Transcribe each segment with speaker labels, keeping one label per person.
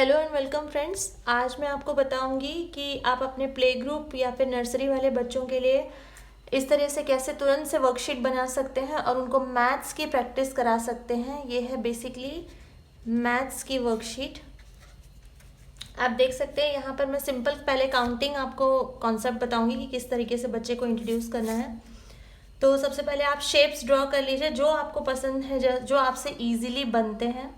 Speaker 1: Hello and welcome friends. आज मैं आपको बताऊंगी कि आप अपने प्ले ग्रुप या फिर नर्सरी वाले बच्चों के लिए इस तरह से कैसे तुरंत से वर्कशीट बना सकते हैं और उनको मैथ्स की प्रैक्टिस करा सकते हैं। ये है बेसिकली मैथ्स की वर्कशीट। आप देख सकते हैं यहाँ पर मैं सिंपल पहले काउंटिंग आपको कॉन्सेप्ट बताऊंगी कि किस तरीके से बच्चे को इंट्रोड्यूस करना है। तो सबसे पहले आप शेप्स ड्रॉ कर लीजिए जो आपको पसंद है, जो आपसे ईजिली बनते हैं।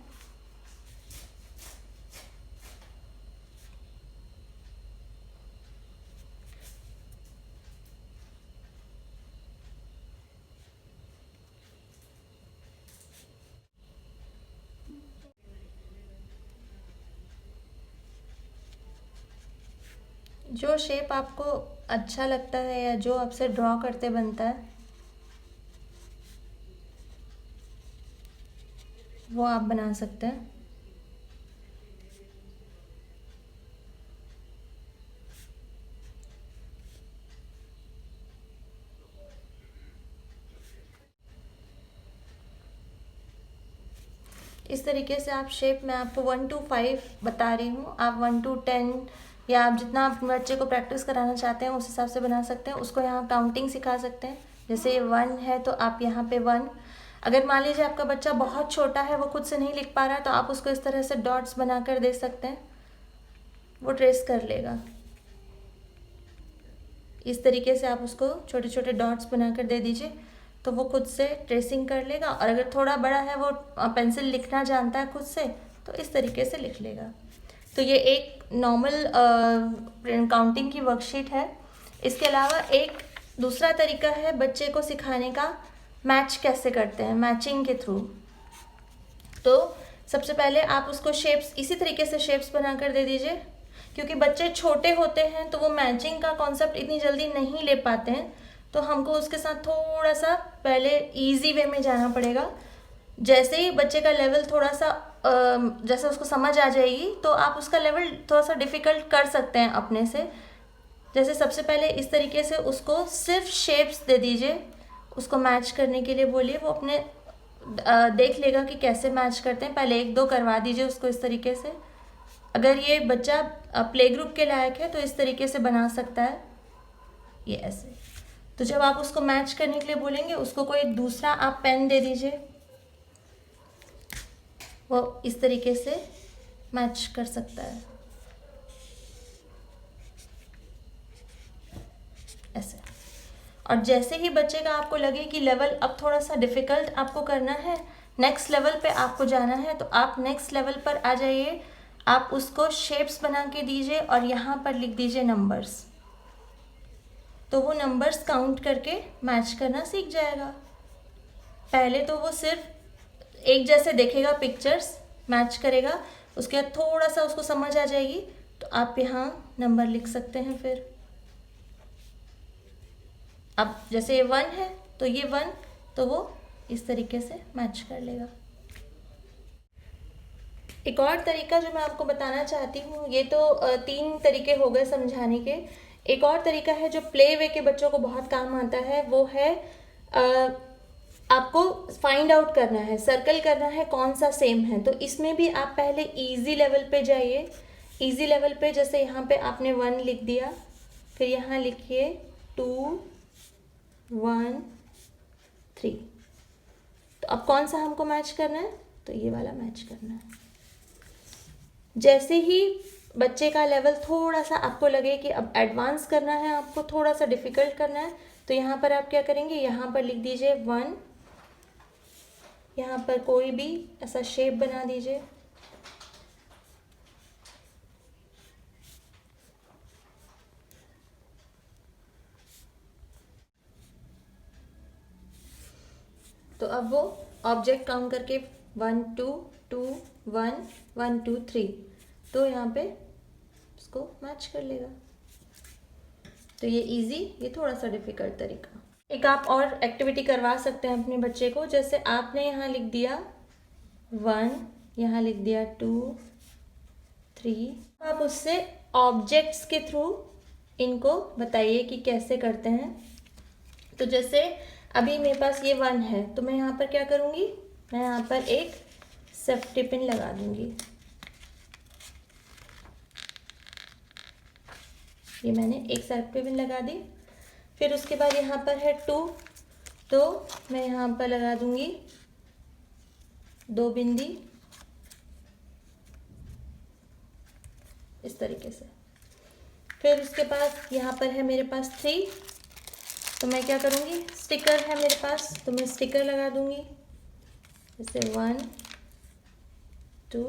Speaker 1: जो शेप आपको अच्छा लगता है या जो आपसे ड्रॉ करते बनता है वो आप बना सकते हैं। इस तरीके से आप शेप मैं आपको 1 to 5 बता रही हूँ, आप 1 to 10 या आप जितना आप बच्चे को प्रैक्टिस कराना चाहते हैं उस हिसाब से बना सकते हैं। उसको यहाँ काउंटिंग सिखा सकते हैं। जैसे ये 1 है तो आप यहाँ पे 1। अगर मान लीजिए आपका बच्चा बहुत छोटा है, वो खुद से नहीं लिख पा रहा है, तो आप उसको इस तरह से डॉट्स बनाकर दे सकते हैं, वो ट्रेस कर लेगा। इस तरीके से आप उसको छोटे छोटे डॉट्स बनाकर दे दीजिए तो वो खुद से ट्रेसिंग कर लेगा। और अगर थोड़ा बड़ा है, वो पेंसिल लिखना जानता है खुद से, तो इस तरीके से लिख लेगा। तो ये एक नॉर्मल काउंटिंग की वर्कशीट है। इसके अलावा एक दूसरा तरीका है बच्चे को सिखाने का, मैच कैसे करते हैं, मैचिंग के थ्रू। तो सबसे पहले आप उसको शेप्स इसी तरीके से शेप्स बनाकर दे दीजिए। क्योंकि बच्चे छोटे होते हैं तो वो मैचिंग का कॉन्सेप्ट इतनी जल्दी नहीं ले पाते हैं, तो हमको उसके साथ थोड़ा सा पहले इजी वे में जाना पड़ेगा। जैसे ही बच्चे का लेवल थोड़ा सा जैसे उसको समझ आ जाएगी तो आप उसका लेवल थोड़ा सा डिफ़िकल्ट कर सकते हैं अपने से। जैसे सबसे पहले इस तरीके से उसको सिर्फ शेप्स दे दीजिए, उसको मैच करने के लिए बोलिए, वो अपने देख लेगा कि कैसे मैच करते हैं। पहले 1-2 करवा दीजिए उसको इस तरीके से। अगर ये बच्चा प्ले ग्रुप के लायक है तो इस तरीके से बना सकता है, ये ऐसे। तो जब आप उसको मैच करने के लिए बोलेंगे, उसको कोई दूसरा आप पेन दे दीजिए, वो इस तरीके से मैच कर सकता है, ऐसे। और जैसे ही बच्चे का आपको लगे कि लेवल अब थोड़ा सा डिफ़िकल्ट आपको करना है, नेक्स्ट लेवल पे आपको जाना है, तो आप नेक्स्ट लेवल पर आ जाइए। आप उसको शेप्स बना के दीजिए और यहाँ पर लिख दीजिए नंबर्स। तो वो नंबर्स काउंट करके मैच करना सीख जाएगा। पहले तो वो सिर्फ एक जैसे देखेगा, पिक्चर्स मैच करेगा, उसके बाद थोड़ा सा उसको समझ आ जाएगी तो आप यहाँ नंबर लिख सकते हैं। फिर अब जैसे ये 1 है तो ये 1, तो वो इस तरीके से मैच कर लेगा। एक और तरीका जो मैं आपको बताना चाहती हूँ, ये तो 3 तरीके हो गए समझाने के। एक और तरीका है जो प्ले वे के बच्चों को बहुत काम आता है, वो है आपको फाइंड आउट करना है, सर्कल करना है कौन सा सेम है। तो इसमें भी आप पहले इजी लेवल पे जाइए। इजी लेवल पे जैसे यहाँ पे आपने 1 लिख दिया, फिर यहाँ लिखिए 2 1 3। तो अब कौन सा हमको मैच करना है, तो ये वाला मैच करना है। जैसे ही बच्चे का लेवल थोड़ा सा आपको लगे कि अब एडवांस करना है, आपको थोड़ा सा डिफ़िकल्ट करना है, तो यहाँ पर आप क्या करेंगे, यहाँ पर लिख दीजिए 1, यहाँ पर कोई भी ऐसा शेप बना दीजिए। तो अब वो ऑब्जेक्ट काउंट करके 1 2 2 1 1 2 3, तो यहाँ पे उसको मैच कर लेगा। तो ये इजी, ये थोड़ा सा डिफ़िकल्ट तरीका। एक आप और एक्टिविटी करवा सकते हैं अपने बच्चे को। जैसे आपने यहाँ लिख दिया 1, यहाँ लिख दिया 2 3, आप उससे ऑब्जेक्ट्स के थ्रू इनको बताइए कि कैसे करते हैं। तो जैसे अभी मेरे पास ये 1 है, तो मैं यहाँ पर क्या करूँगी, मैं यहाँ पर एक सेफ्टी पिन लगा दूँगी। ये मैंने एक साइड पे पिन लगा दी। फिर उसके बाद यहाँ पर है 2, तो मैं यहाँ पर लगा दूँगी 2 बिंदी इस तरीके से। फिर उसके बाद यहाँ पर है मेरे पास 3, तो मैं क्या करूँगी, स्टिकर है मेरे पास तो मैं स्टिकर लगा दूँगी, जैसे 1 2,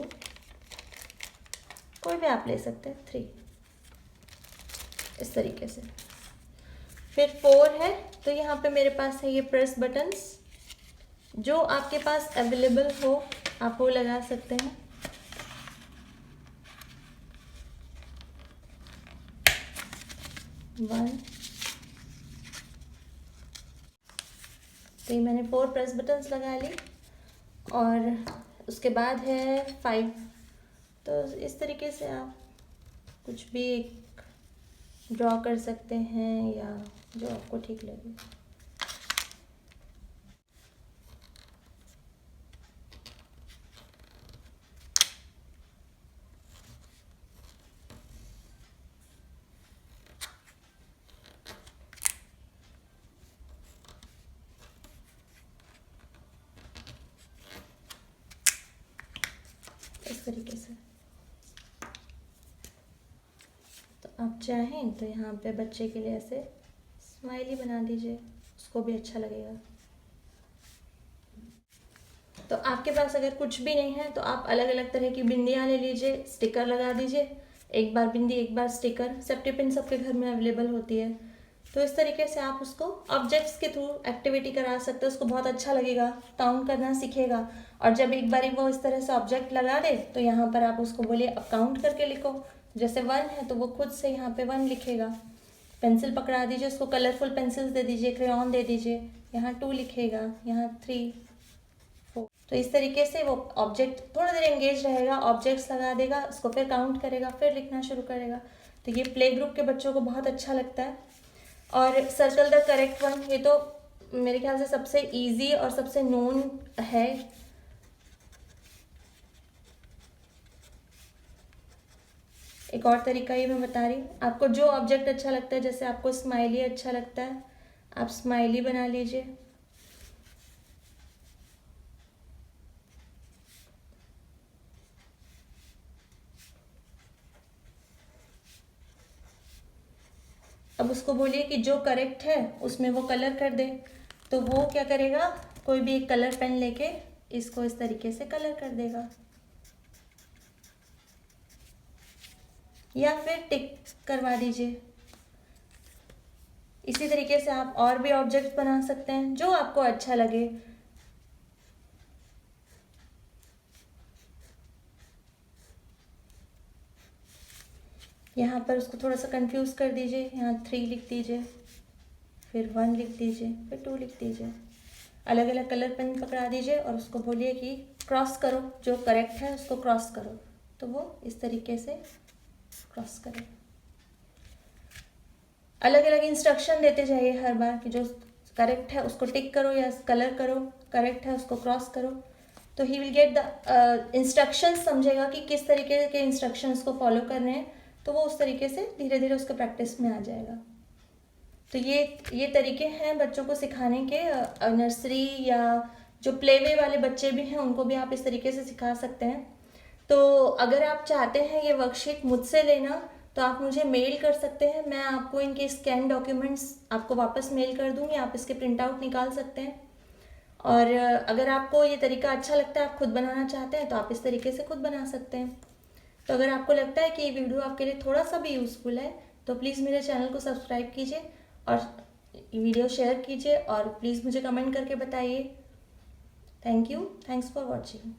Speaker 1: कोई भी आप ले सकते हैं, 3 इस तरीके से। फिर 4 है, तो यहाँ पे मेरे पास है ये प्रेस बटन्स, जो आपके पास अवेलेबल हो आप वो लगा सकते हैं। वन, तो ये मैंने 4 प्रेस बटन्स लगा ली। और उसके बाद है 5, तो इस तरीके से आप कुछ भी एक ड्रॉ कर सकते हैं या जो आपको ठीक लगे। इस तरीके से। तो आप चाहें तो यहाँ पे बच्चे के लिए ऐसे स्माइली बना दीजिए, उसको भी अच्छा लगेगा। तो आपके पास अगर कुछ भी नहीं है तो आप अलग अलग तरह की बिंदियाँ ले लीजिए, स्टिकर लगा दीजिए, एक बार बिंदी एक बार स्टिकर, सेफ्टी पिन सबके घर में अवेलेबल होती है। तो इस तरीके से आप उसको ऑब्जेक्ट्स के थ्रू एक्टिविटी करा सकते हो, उसको बहुत अच्छा लगेगा, काउंट करना सीखेगा। और जब एक बारी वो इस तरह से ऑब्जेक्ट लगा दे तो यहाँ पर आप उसको बोलिए अब काउंट करके लिखो, जैसे 1 है तो वो खुद से यहाँ पे 1 लिखेगा। पेंसिल पकड़ा दीजिए, उसको कलरफुल पेंसिल्स दे दीजिए, क्रेयॉन दे दीजिए, यहाँ 2 लिखेगा, यहाँ 3 4। तो इस तरीके से वो ऑब्जेक्ट थोड़ी देर एंगेज रहेगा, ऑब्जेक्ट्स लगा देगा, उसको फिर काउंट करेगा, फिर लिखना शुरू करेगा। तो ये प्ले ग्रुप के बच्चों को बहुत अच्छा लगता है। और सर्कल द करेक्ट वन, ये तो मेरे ख्याल से सबसे इजी और सबसे नोन है। एक और तरीका ये मैं बता रही हूँ, आपको जो ऑब्जेक्ट अच्छा लगता है, जैसे आपको स्माइली अच्छा लगता है आप स्माइली बना लीजिए। अब उसको बोलिए कि जो करेक्ट है उसमें वो कलर कर दे, तो वो क्या करेगा, कोई भी एक कलर पेन लेके इसको इस तरीके से कलर कर देगा, या फिर टिक करवा दीजिए। इसी तरीके से आप और भी ऑब्जेक्ट बना सकते हैं जो आपको अच्छा लगे। यहाँ पर उसको थोड़ा सा कंफ्यूज कर दीजिए, यहाँ 3 लिख दीजिए, फिर 1 लिख दीजिए, फिर 2 लिख दीजिए, अलग अलग कलर पेन पकड़ा दीजिए और उसको बोलिए कि क्रॉस करो, जो करेक्ट है उसको क्रॉस करो, तो वो इस तरीके से क्रॉस करे। अलग अलग इंस्ट्रक्शन देते जाइए हर बार कि जो करेक्ट है उसको टिक करो या कलर करो, करेक्ट है उसको क्रॉस करो, तो he will get the instructions, समझेगा कि किस तरीके के इंस्ट्रक्शंस को फॉलो करने हैं, तो वो उस तरीके से धीरे धीरे उसके प्रैक्टिस में आ जाएगा। तो ये तरीके हैं बच्चों को सिखाने के। नर्सरी या जो प्ले वे वाले बच्चे भी हैं उनको भी आप इस तरीके से सिखा सकते हैं। तो अगर आप चाहते हैं ये वर्कशीट मुझसे लेना तो आप मुझे मेल कर सकते हैं, मैं आपको इनके स्कैन डॉक्यूमेंट्स आपको वापस मेल कर दूँगी, आप इसके प्रिंट आउट निकाल सकते हैं। और अगर आपको ये तरीका अच्छा लगता है, आप खुद बनाना चाहते हैं, तो आप इस तरीके से खुद बना सकते हैं। तो अगर आपको लगता है कि ये वीडियो आपके लिए थोड़ा सा भी यूज़फुल है तो प्लीज़ मेरे चैनल को सब्सक्राइब कीजिए और वीडियो शेयर कीजिए और प्लीज़ मुझे कमेंट करके बताइए। Thank you, thanks for watching.